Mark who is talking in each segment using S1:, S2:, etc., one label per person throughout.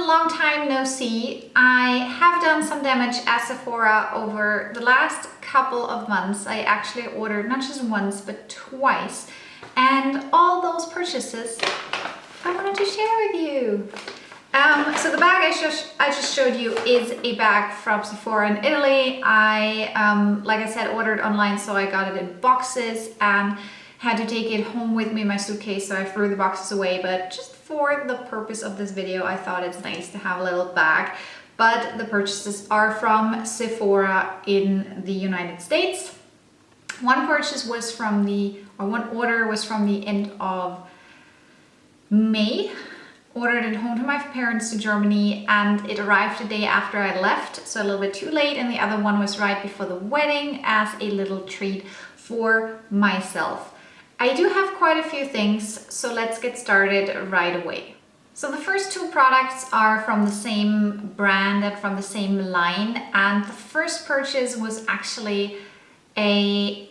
S1: long time no see. I have done some damage at Sephora over the last couple of months. I actually ordered not just once but twice, and all those purchases I wanted to share with you. So the bag I just showed you is a bag from Sephora in Italy. I, like I said, ordered online, so I got it in boxes and had to take it home with me in my suitcase, so I threw the boxes away. But just for the purpose of this video, I thought it's nice to have a little bag. But the purchases are from Sephora in the United States. One purchase was from one order was from the end of May. Ordered it home to my parents to Germany, and it arrived the day after I left, so a little bit too late. And the other one was right before the wedding as a little treat for myself. I do have quite a few things, so let's get started right away. So the first two products are from the same brand and from the same line, and the first purchase was actually a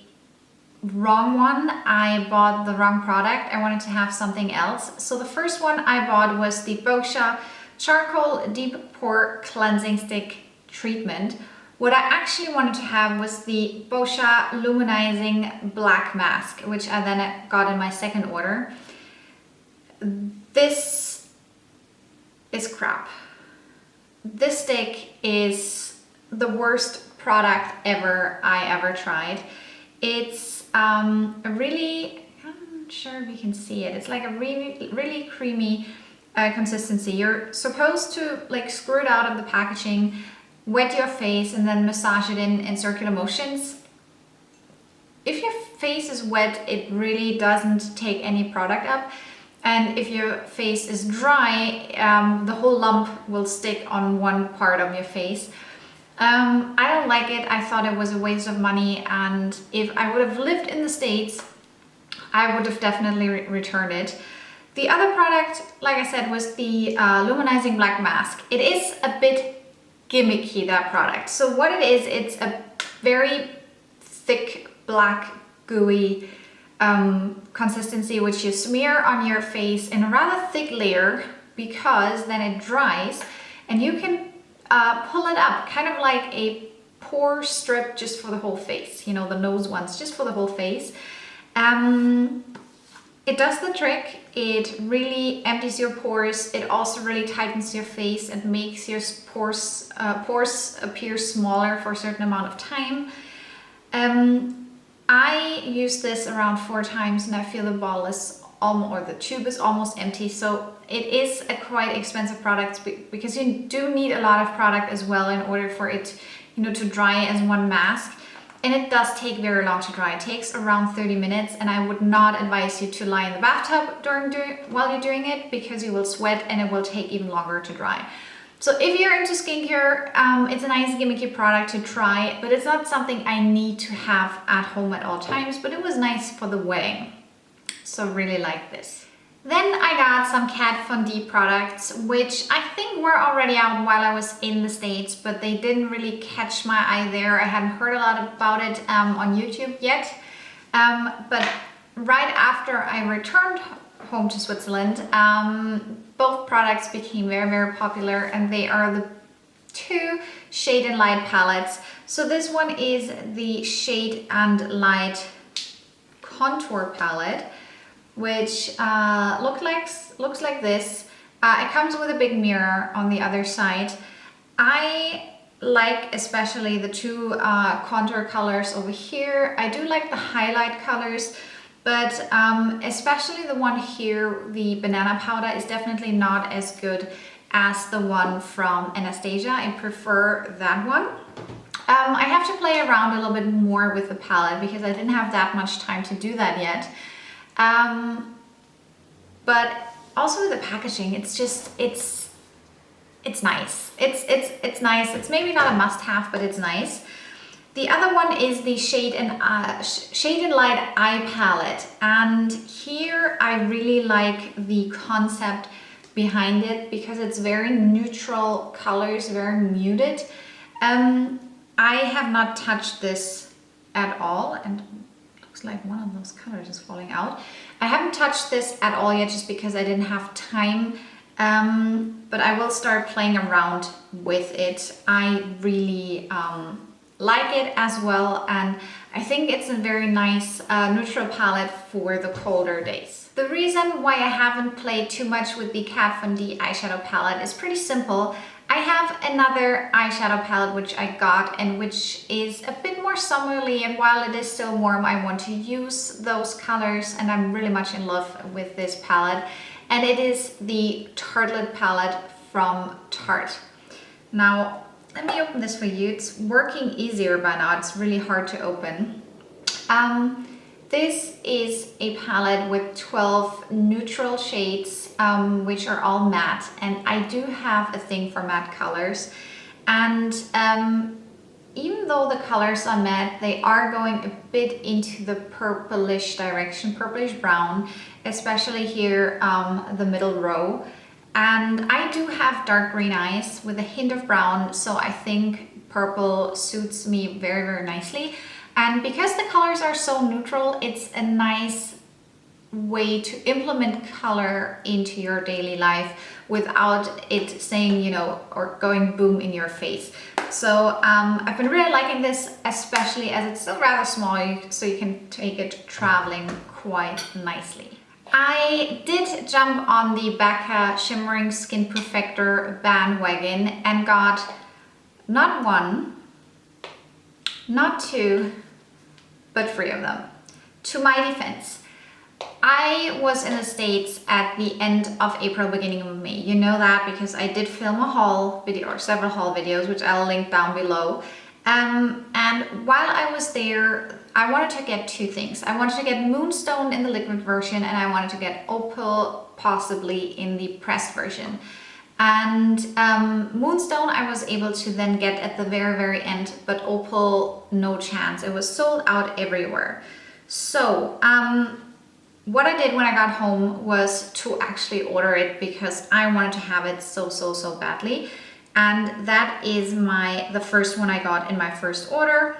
S1: wrong one. I bought the wrong product. I wanted to have something else. So the first one I bought was the Boscia Charcoal Deep Pore Cleansing Stick Treatment. What I actually wanted to have was the Boscia Luminizing Black Mask, which I then got in my second order. This is crap. This stick is the worst product I ever tried. It's I'm not sure if you can see it. It's like a really creamy consistency. You're supposed to like screw it out of the packaging, wet your face, and then massage it in circular motions. If your face is wet, it really doesn't take any product up. And if your face is dry, the whole lump will stick on one part of your face. I don't like it. I thought it was a waste of money, and if I would have lived in the States, I would have definitely returned it. The other product, like I said, was the Luminizing Black Mask. It is a bit gimmicky, that product. So what it is, it's a very thick, black, gooey consistency, which you smear on your face in a rather thick layer, because then it dries and you can pull it up, kind of like a pore strip just for the whole face, you know, the nose ones just for the whole face. It does the trick. It really empties your pores. It also really tightens your face and makes your pores appear smaller for a certain amount of time. I use this around 4 times and I feel the bottle is or the tube is almost empty. So it is a quite expensive product because you do need a lot of product as well in order for it, you know, to dry as one mask. And it does take very long to dry. It takes around 30 minutes, and I would not advise you to lie in the bathtub while you're doing it, because you will sweat and it will take even longer to dry. So if you're into skincare, it's a nice gimmicky product to try, but it's not something I need to have at home at all times, but it was nice for the wedding. So really like this. Then I got some Kat Von D products, which I think were already out while I was in the States, but they didn't really catch my eye there. I hadn't heard a lot about it on YouTube yet. But right after I returned home to Switzerland, both products became very, very popular, and they are the 2 Shade and Light palettes. So this one is the Shade and Light Contour palette, which looks like this. It comes with a big mirror on the other side. I like especially the 2 contour colors over here. I do like the highlight colors, but especially the one here, the banana powder, is definitely not as good as the one from Anastasia. I prefer that one. I have to play around a little bit more with the palette because I didn't have that much time to do that yet. But also the packaging, it's just, it's nice. It's nice. It's maybe not a must-have, but it's nice. The other one is the Shade and Light Eye Palette, and here I really like the concept behind it because it's very neutral colors, very muted. I have not touched this at all, and it looks like one of those colors is falling out. I haven't touched this at all yet just because I didn't have time but I will start playing around with it. I really like it as well, and I think it's a very nice neutral palette for the colder days. The reason why I haven't played too much with the Kat Von D eyeshadow palette is pretty simple. I have another eyeshadow palette which I got and which is a bit more summery, and while it is still warm, I want to use those colors, and I'm really much in love with this palette. And it is the Tartelette palette from Tarte. Now, let me open this for you. It's working easier by now. It's really hard to open. This is a palette with 12 neutral shades, which are all matte. And I do have a thing for matte colors. And even though the colors are matte, they are going a bit into the purplish direction, purplish brown, especially here the middle row. And I do have dark green eyes with a hint of brown, so I think purple suits me very, very nicely. And because the colors are so neutral, it's a nice way to implement color into your daily life without it saying, you know, or going boom in your face. So I've been really liking this, especially as it's still rather small, so you can take it traveling quite nicely. I did jump on the Becca Shimmering Skin Perfector bandwagon and got not one, not two, but 3 of them. To my defense, I was in the States at the end of April, beginning of May. You know that because I did film a haul video, or several haul videos, which I'll link down below. And while I was there, I wanted to get 2 things. I wanted to get Moonstone in the liquid version, and I wanted to get Opal possibly in the pressed version. And Moonstone I was able to then get at the very, very end, but Opal, no chance. It was sold out everywhere. So what I did when I got home was to actually order it because I wanted to have it so badly. And that is the first one I got in my first order.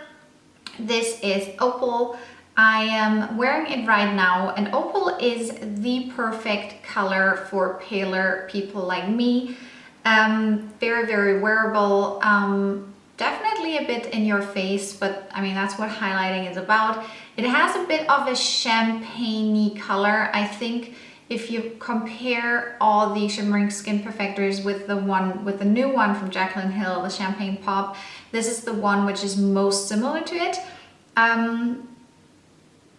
S1: This is Opal. I am wearing it right now, and Opal is the perfect color for paler people like me. Very, very wearable. Definitely a bit in your face, but I mean, that's what highlighting is about. It has a bit of a champagne-y color. I think if you compare all the Shimmering Skin Perfectors with the new one from Jaclyn Hill, the Champagne Pop, this is the one which is most similar to it.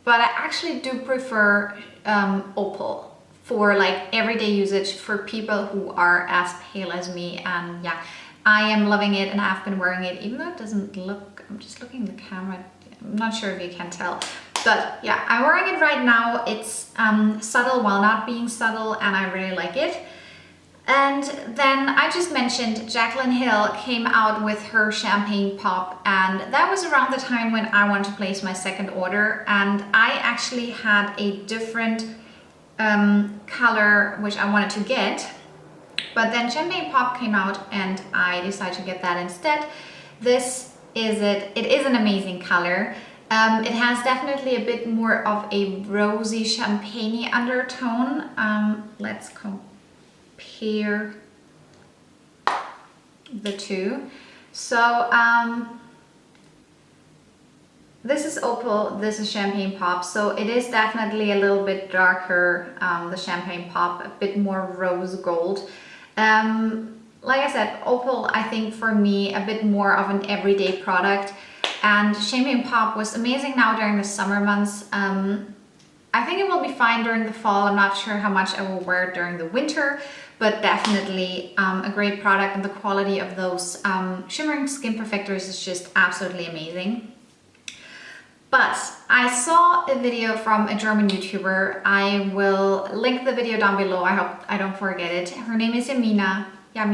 S1: But I actually do prefer Opal for like everyday usage for people who are as pale as me. And yeah, I am loving it and I've been wearing it, even though it doesn't look, I'm just looking at the camera, I'm not sure if you can tell. But yeah, I'm wearing it right now. It's subtle while not being subtle, and I really like it. And then I just mentioned Jaclyn Hill came out with her Champagne Pop, and that was around the time when I wanted to place my second order, and I actually had a different color which I wanted to get, but then Champagne Pop came out and I decided to get that instead. This is it. It is an amazing color. It has definitely a bit more of a rosy champagne undertone. Let's compare the two. So this is Opal, this is Champagne Pop. So it is definitely a little bit darker, the Champagne Pop, a bit more rose gold. Like I said, Opal, I think for me, a bit more of an everyday product. And Champagne Pop was amazing now during the summer months. I think it will be fine during the fall. I'm not sure how much I will wear it during the winter, but definitely a great product, and the quality of those Shimmering Skin Perfectors is just absolutely amazing. But I saw a video from a German YouTuber. I will link the video down below. I hope I don't forget it. Her name is Yamina. Her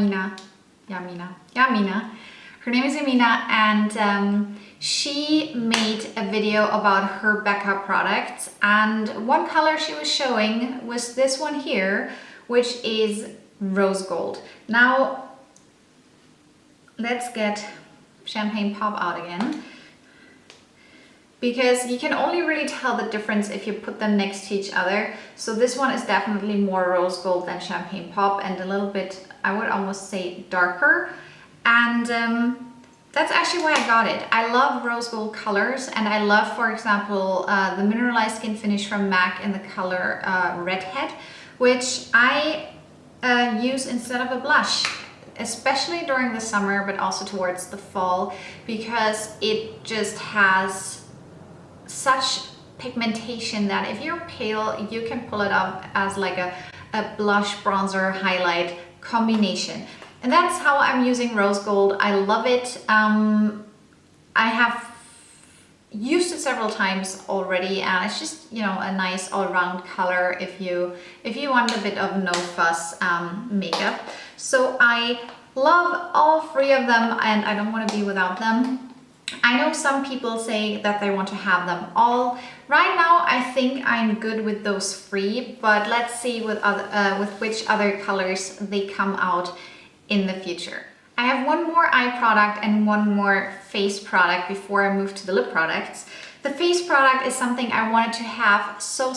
S1: name is Yamina, and she made a video about her Becca products, and one color she was showing was this one here, which is rose gold. Now let's get Champagne Pop out again. because you can only really tell the difference if you put them next to each other. So this one is definitely more rose gold than Champagne Pop, and a little bit, I would almost say, darker. And that's actually why I got it. I love rose gold colors, and I love, for example, the mineralized skin finish from MAC in the color Redhead, which I use instead of a blush, especially during the summer, but also towards the fall, because it just has such pigmentation that if you're pale, you can pull it up as like a blush, bronzer, highlight combination. And that's how I'm using rose gold. I love it. I have used it several times already, and it's just, you know, a nice all-round color if you want a bit of no fuss makeup. So I love all three of them, and I don't want to be without them. I know some people say that they want to have them all. Right now, I think I'm good with those three, but let's see with which other colors they come out in the future. I have one more eye product and one more face product before I move to the lip products. The face product is something I wanted to have so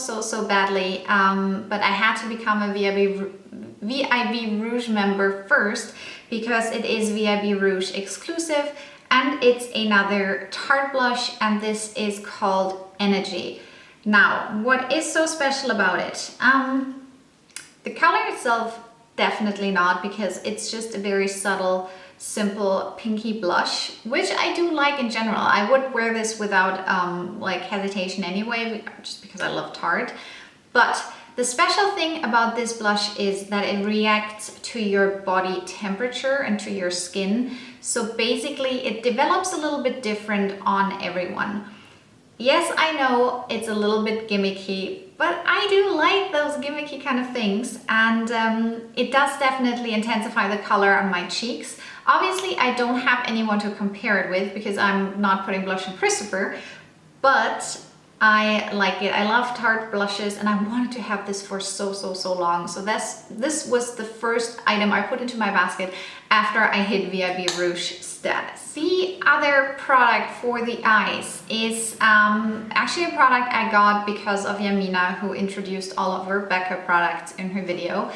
S1: badly, but I had to become a VIB Rouge member first, because it is VIB Rouge exclusive, and it's another Tarte blush, and this is called Energy. Now, what is so special about it? The color itself, definitely not, because it's just a very subtle, simple pinky blush, which I do like in general. I would wear this without like hesitation anyway, just because I love Tarte. But the special thing about this blush is that it reacts to your body temperature and to your skin. So basically it develops a little bit different on everyone. Yes, I know it's a little bit gimmicky, but I do like those gimmicky kind of things, and it does definitely intensify the color on my cheeks. Obviously, I don't have anyone to compare it with because I'm not putting blush on Christopher, but I like it. I love Tarte blushes, and I wanted to have this for so long. So this was the first item I put into my basket after I hit VIB Rouge status. The other product for the eyes is actually a product I got because of Yamina, who introduced all of her Becca products in her video.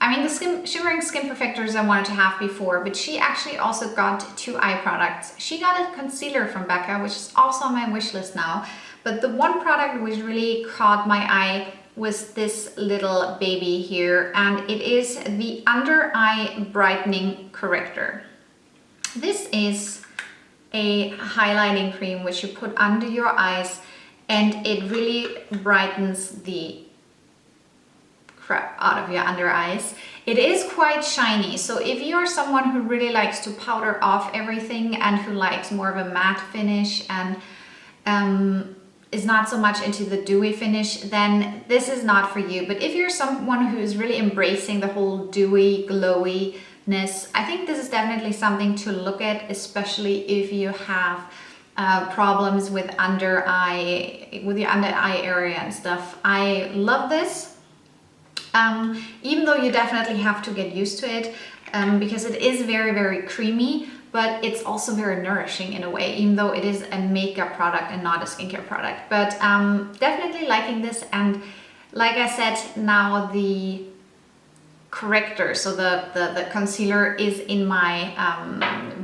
S1: I mean, the shimmering skin perfectors I wanted to have before, but she actually also got two eye products. She got a concealer from Becca, which is also on my wish list now. But the one product which really caught my eye was this little baby here, and it is the Under Eye Brightening Corrector. This is a highlighting cream which you put under your eyes, and it really brightens the crap out of your under eyes. It is quite shiny, so if you're someone who really likes to powder off everything and who likes more of a matte finish and is not so much into the dewy finish, then this is not for you. But if you're someone who is really embracing the whole dewy, glowiness, I think this is definitely something to look at, especially if you have problems with your under eye area and stuff. I love this. Even though you definitely have to get used to it, because it is very creamy, but it's also very nourishing in a way, even though it is a makeup product and not a skincare product. But definitely liking this, and like I said, now the corrector, so the concealer, is in my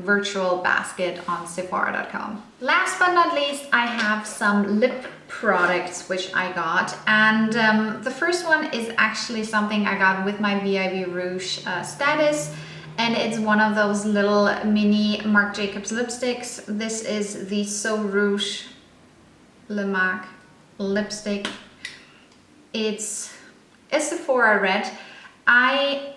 S1: virtual basket on Sephora.com. Last but not least, I have some lip products which I got, and the first one is actually something I got with my VIB Rouge status, and it's one of those little mini Marc Jacobs lipsticks. This is the So Rouge Le Mac lipstick. It's a Sephora red. I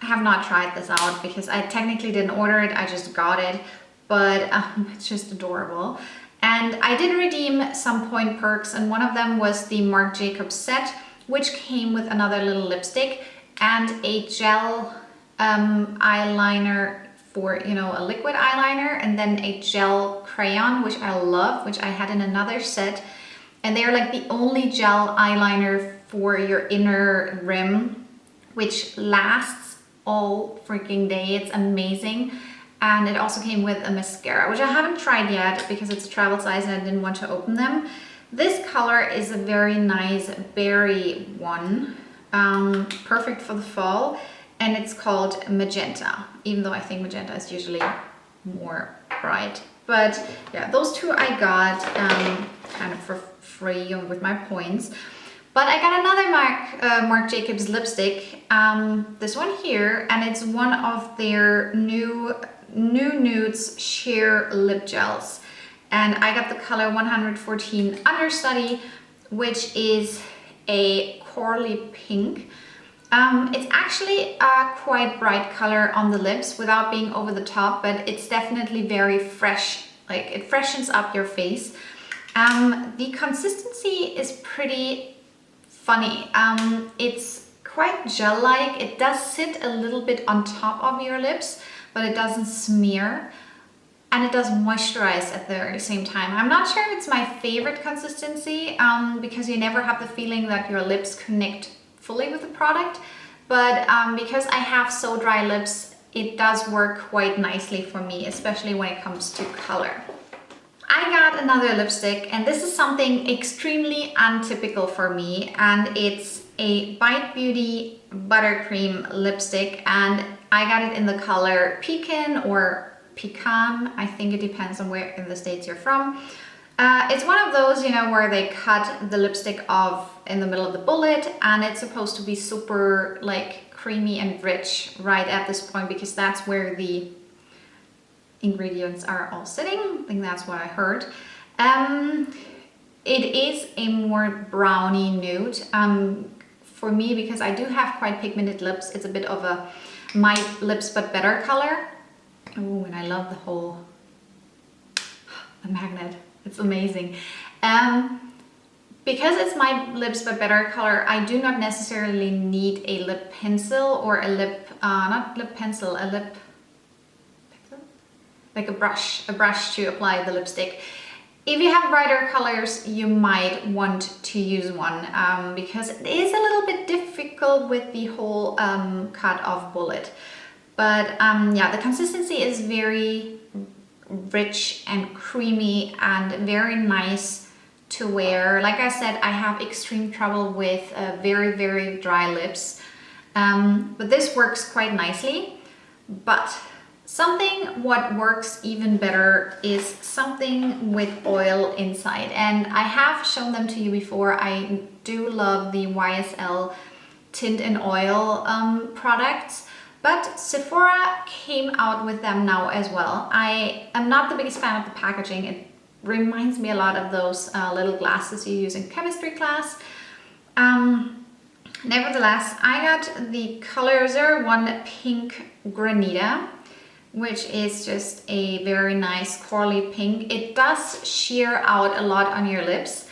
S1: have not tried this out because I technically didn't order it, I just got it, but it's just adorable. And I did redeem some point perks, and one of them was the Marc Jacobs set, which came with another little lipstick and a gel eyeliner for, you know, a liquid eyeliner, and then a gel crayon, which I love, which I had in another set. And they are like the only gel eyeliner for your inner rim, which lasts all freaking day. It's amazing. And it also came with a mascara, which I haven't tried yet because it's a travel size and I didn't want to open them. This color is a very nice berry one, perfect for the fall, and it's called Magenta, even though I think magenta is usually more bright. But yeah, those two I got kind of for free with my points. But I got another Marc Jacobs lipstick, this one here, and it's one of their new nudes sheer lip gels. And I got the color 114 Understudy, which is a corally pink. It's actually a quite bright color on the lips without being over the top, but it's definitely very fresh, like it freshens up your face. The consistency is pretty funny. It's quite gel-like. It does sit a little bit on top of your lips, but it doesn't smear, and it does moisturize at the very same time. I'm not sure if it's my favorite consistency because you never have the feeling that your lips connect fully with the product, but because I have so dry lips, it does work quite nicely for me, especially when it comes to color. I got another lipstick, and this is something extremely untypical for me, and it's a Bite Beauty Buttercream lipstick, and I got it in the color Pecan or Pecan. I think it depends on where in the States you're from. It's one of those, you know, where they cut the lipstick off in the middle of the bullet, and it's supposed to be super like creamy and rich right at this point because that's where the ingredients are all sitting. I think that's what I heard. It is a more browny nude. For me, because I do have quite pigmented lips, it's a bit of a My Lips But Better color. Oh, and I love the magnet. It's amazing. Because it's My Lips But Better color, I do not necessarily need a lip pencil or a lip, not lip pencil, a lip pencil? Like a brush to apply the lipstick. If you have brighter colors, you might want to use one because it is a little bit difficult with the whole cut off bullet. But yeah, the consistency is very rich and creamy and very nice to wear. Like I said, I have extreme trouble with very, very dry lips, but this works quite nicely. But something what works even better is something with oil inside, and I have shown them to you before. I do love the YSL Tint and Oil products, but Sephora came out with them now as well. I am not the biggest fan of the packaging. It reminds me a lot of those little glasses you use in chemistry class. Nevertheless, I got the color 01 Pink Granita, which is just a very nice corally pink. It does sheer out a lot on your lips,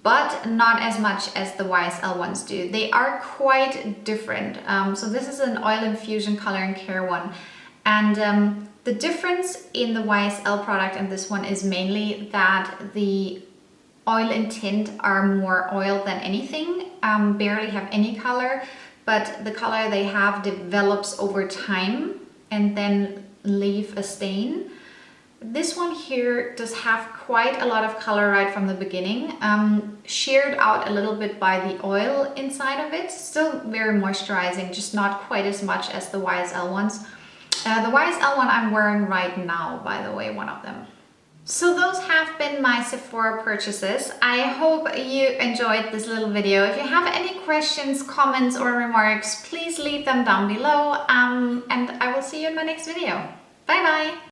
S1: but not as much as the YSL ones do. They are quite different. So this is an Oil Infusion Color and Care one. And the difference in the YSL product and this one is mainly that the oil and tint are more oil than anything, barely have any color, but the color they have develops over time and then leave a stain. This one here does have quite a lot of color right from the beginning, sheared out a little bit by the oil inside of it. Still very moisturizing, just not quite as much as the YSL ones. The YSL one I'm wearing right now, by the way, one of them. So those have been my Sephora purchases. I hope you enjoyed this little video. If you have any questions, comments or remarks, please leave them down below, and I will see you in my next video. Bye bye!